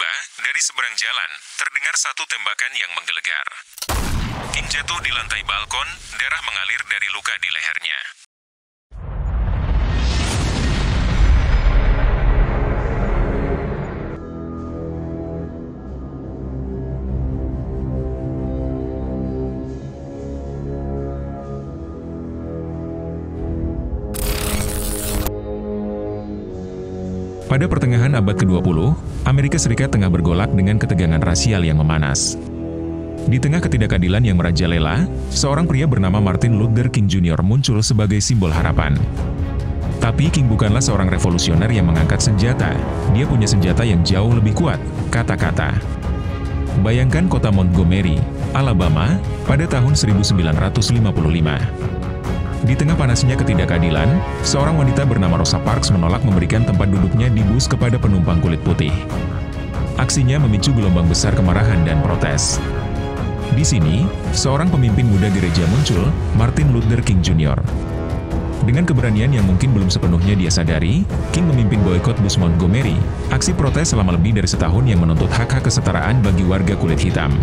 Tiba-tiba, dari seberang jalan, terdengar satu tembakan yang menggelegar. King jatuh di lantai balkon, darah mengalir dari luka di lehernya. Pada pertengahan abad ke-20, Amerika Serikat tengah bergolak dengan ketegangan rasial yang memanas. Di tengah ketidakadilan yang merajalela, seorang pria bernama Martin Luther King Jr. muncul sebagai simbol harapan. Tapi King bukanlah seorang revolusioner yang mengangkat senjata. Dia punya senjata yang jauh lebih kuat, kata-kata. Bayangkan kota Montgomery, Alabama, pada tahun 1955. Di tengah panasnya ketidakadilan, seorang wanita bernama Rosa Parks menolak memberikan tempat duduknya di bus kepada penumpang kulit putih. Aksinya memicu gelombang besar kemarahan dan protes. Di sini, seorang pemimpin muda gereja muncul, Martin Luther King Jr. Dengan keberanian yang mungkin belum sepenuhnya dia sadari, King memimpin boikot bus Montgomery, aksi protes selama lebih dari setahun yang menuntut hak-hak kesetaraan bagi warga kulit hitam.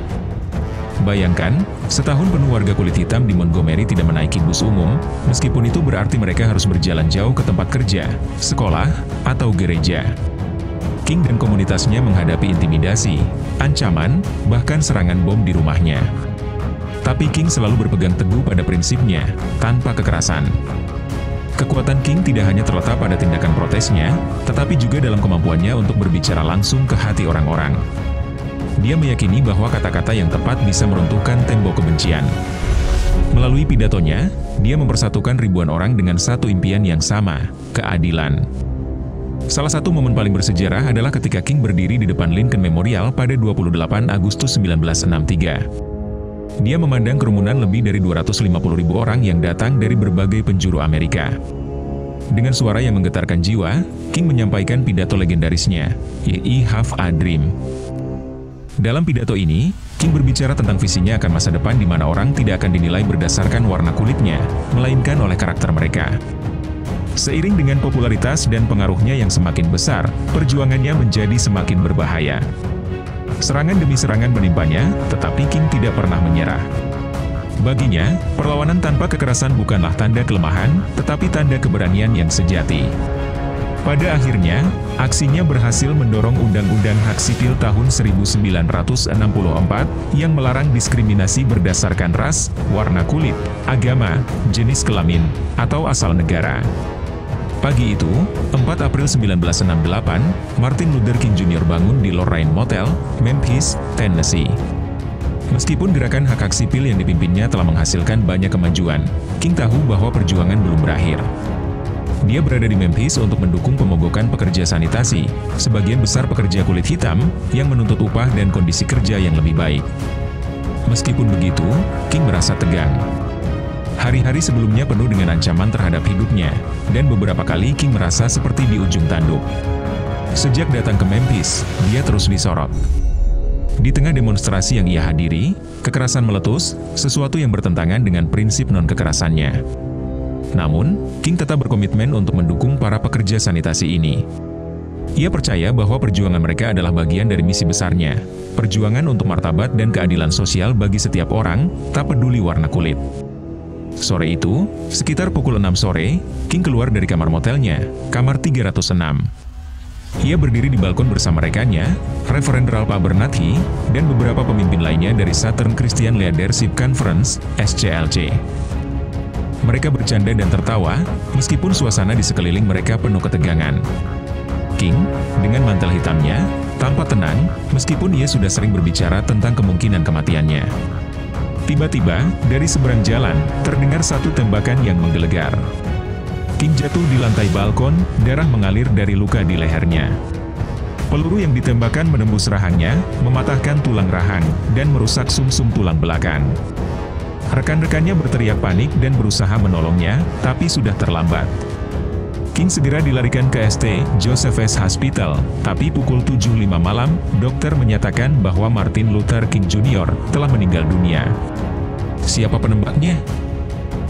Bayangkan, setahun penuh warga kulit hitam di Montgomery tidak menaiki bus umum, meskipun itu berarti mereka harus berjalan jauh ke tempat kerja, sekolah, atau gereja. King dan komunitasnya menghadapi intimidasi, ancaman, bahkan serangan bom di rumahnya. Tapi King selalu berpegang teguh pada prinsipnya, tanpa kekerasan. Kekuatan King tidak hanya terletak pada tindakan protesnya, tetapi juga dalam kemampuannya untuk berbicara langsung ke hati orang-orang. Dia meyakini bahwa kata-kata yang tepat bisa meruntuhkan tembok kebencian. Melalui pidatonya, dia mempersatukan ribuan orang dengan satu impian yang sama, keadilan. Salah satu momen paling bersejarah adalah ketika King berdiri di depan Lincoln Memorial pada 28 Agustus 1963. Dia memandang kerumunan lebih dari 250.000 orang yang datang dari berbagai penjuru Amerika. Dengan suara yang menggetarkan jiwa, King menyampaikan pidato legendarisnya, "I have a dream." Dalam pidato ini, King berbicara tentang visinya akan masa depan di mana orang tidak akan dinilai berdasarkan warna kulitnya, melainkan oleh karakter mereka. Seiring dengan popularitas dan pengaruhnya yang semakin besar, perjuangannya menjadi semakin berbahaya. Serangan demi serangan menimpanya, tetapi King tidak pernah menyerah. Baginya, perlawanan tanpa kekerasan bukanlah tanda kelemahan, tetapi tanda keberanian yang sejati. Pada akhirnya, aksinya berhasil mendorong Undang-Undang Hak Sipil tahun 1964 yang melarang diskriminasi berdasarkan ras, warna kulit, agama, jenis kelamin, atau asal negara. Pagi itu, 4 April 1968, Martin Luther King Jr. bangun di Lorraine Motel, Memphis, Tennessee. Meskipun gerakan hak-hak sipil yang dipimpinnya telah menghasilkan banyak kemajuan, King tahu bahwa perjuangan belum berakhir. Dia berada di Memphis untuk mendukung pemogokan pekerja sanitasi, sebagian besar pekerja kulit hitam yang menuntut upah dan kondisi kerja yang lebih baik. Meskipun begitu, King merasa tegang. Hari-hari sebelumnya penuh dengan ancaman terhadap hidupnya, dan beberapa kali King merasa seperti di ujung tanduk. Sejak datang ke Memphis, dia terus disorot. Di tengah demonstrasi yang ia hadiri, kekerasan meletus, sesuatu yang bertentangan dengan prinsip non-kekerasannya. Namun, King tetap berkomitmen untuk mendukung para pekerja sanitasi ini. Ia percaya bahwa perjuangan mereka adalah bagian dari misi besarnya, perjuangan untuk martabat dan keadilan sosial bagi setiap orang, tak peduli warna kulit. Sore itu, sekitar pukul 6 sore, King keluar dari kamar motelnya, kamar 306. Ia berdiri di balkon bersama rekannya, Reverend Ralph Abernathy, dan beberapa pemimpin lainnya dari Southern Christian Leadership Conference, SCLC. Mereka bercanda dan tertawa, meskipun suasana di sekeliling mereka penuh ketegangan. King, dengan mantel hitamnya, tampak tenang, meskipun ia sudah sering berbicara tentang kemungkinan kematiannya. Tiba-tiba, dari seberang jalan, terdengar satu tembakan yang menggelegar. King jatuh di lantai balkon, darah mengalir dari luka di lehernya. Peluru yang ditembakkan menembus rahangnya, mematahkan tulang rahang, dan merusak sumsum tulang belakang. Rekan-rekannya berteriak panik dan berusaha menolongnya, tapi sudah terlambat. King segera dilarikan ke St. Joseph's Hospital, tapi pukul 7.05 malam, dokter menyatakan bahwa Martin Luther King Jr. telah meninggal dunia. Siapa penembaknya?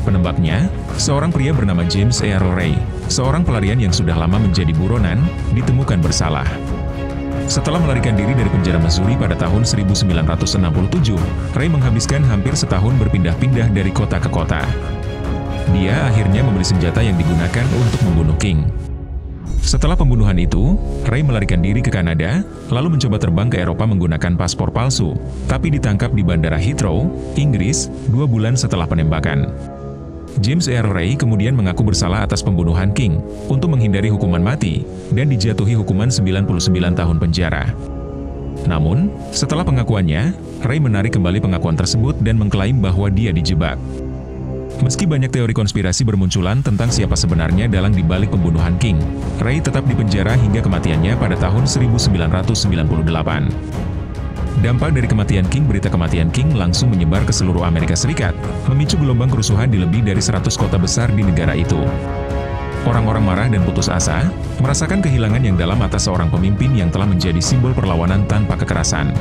Penembaknya, seorang pria bernama James Earl Ray, seorang pelarian yang sudah lama menjadi buronan, ditemukan bersalah. Setelah melarikan diri dari penjara Missouri pada tahun 1967, Ray menghabiskan hampir setahun berpindah-pindah dari kota ke kota. Dia akhirnya membeli senjata yang digunakan untuk membunuh King. Setelah pembunuhan itu, Ray melarikan diri ke Kanada, lalu mencoba terbang ke Eropa menggunakan paspor palsu, tapi ditangkap di Bandara Heathrow, Inggris, 2 bulan setelah penembakan. James Earl Ray kemudian mengaku bersalah atas pembunuhan King untuk menghindari hukuman mati dan dijatuhi hukuman 99 tahun penjara. Namun, setelah pengakuannya, Ray menarik kembali pengakuan tersebut dan mengklaim bahwa dia dijebak. Meski banyak teori konspirasi bermunculan tentang siapa sebenarnya dalang dibalik pembunuhan King, Ray tetap dipenjara hingga kematiannya pada tahun 1998. Dampak dari kematian King, berita kematian King langsung menyebar ke seluruh Amerika Serikat, memicu gelombang kerusuhan di lebih dari 100 kota besar di negara itu. Orang-orang marah dan putus asa, merasakan kehilangan yang dalam atas seorang pemimpin yang telah menjadi simbol perlawanan tanpa kekerasan.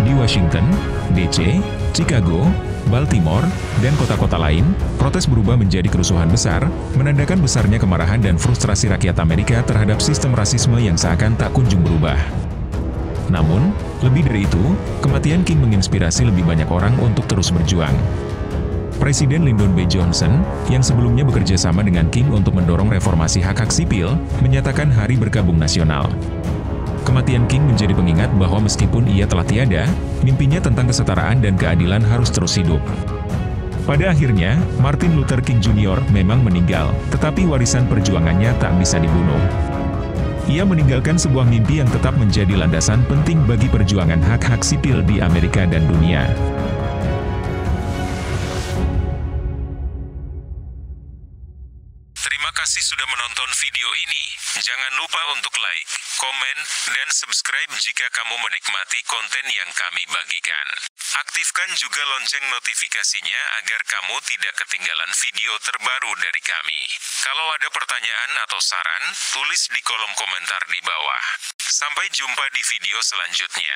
Di Washington, D.C., Chicago, Baltimore, dan kota-kota lain, protes berubah menjadi kerusuhan besar, menandakan besarnya kemarahan dan frustrasi rakyat Amerika terhadap sistem rasisme yang seakan tak kunjung berubah. Namun, lebih dari itu, kematian King menginspirasi lebih banyak orang untuk terus berjuang. Presiden Lyndon B. Johnson, yang sebelumnya bekerja sama dengan King untuk mendorong reformasi hak-hak sipil, menyatakan Hari Berkabung Nasional. Kematian King menjadi pengingat bahwa meskipun ia telah tiada, mimpinya tentang kesetaraan dan keadilan harus terus hidup. Pada akhirnya, Martin Luther King Jr. memang meninggal, tetapi warisan perjuangannya tak bisa dibunuh. Ia meninggalkan sebuah mimpi yang tetap menjadi landasan penting bagi perjuangan hak-hak sipil di Amerika dan dunia. Terima kasih sudah menonton video ini. Jangan lupa untuk like, komen, dan subscribe jika kamu menikmati konten yang kami bagikan. Aktifkan juga lonceng notifikasinya agar kamu tidak ketinggalan video terbaru dari kami. Kalau ada pertanyaan atau saran, tulis di kolom komentar di bawah. Sampai jumpa di video selanjutnya.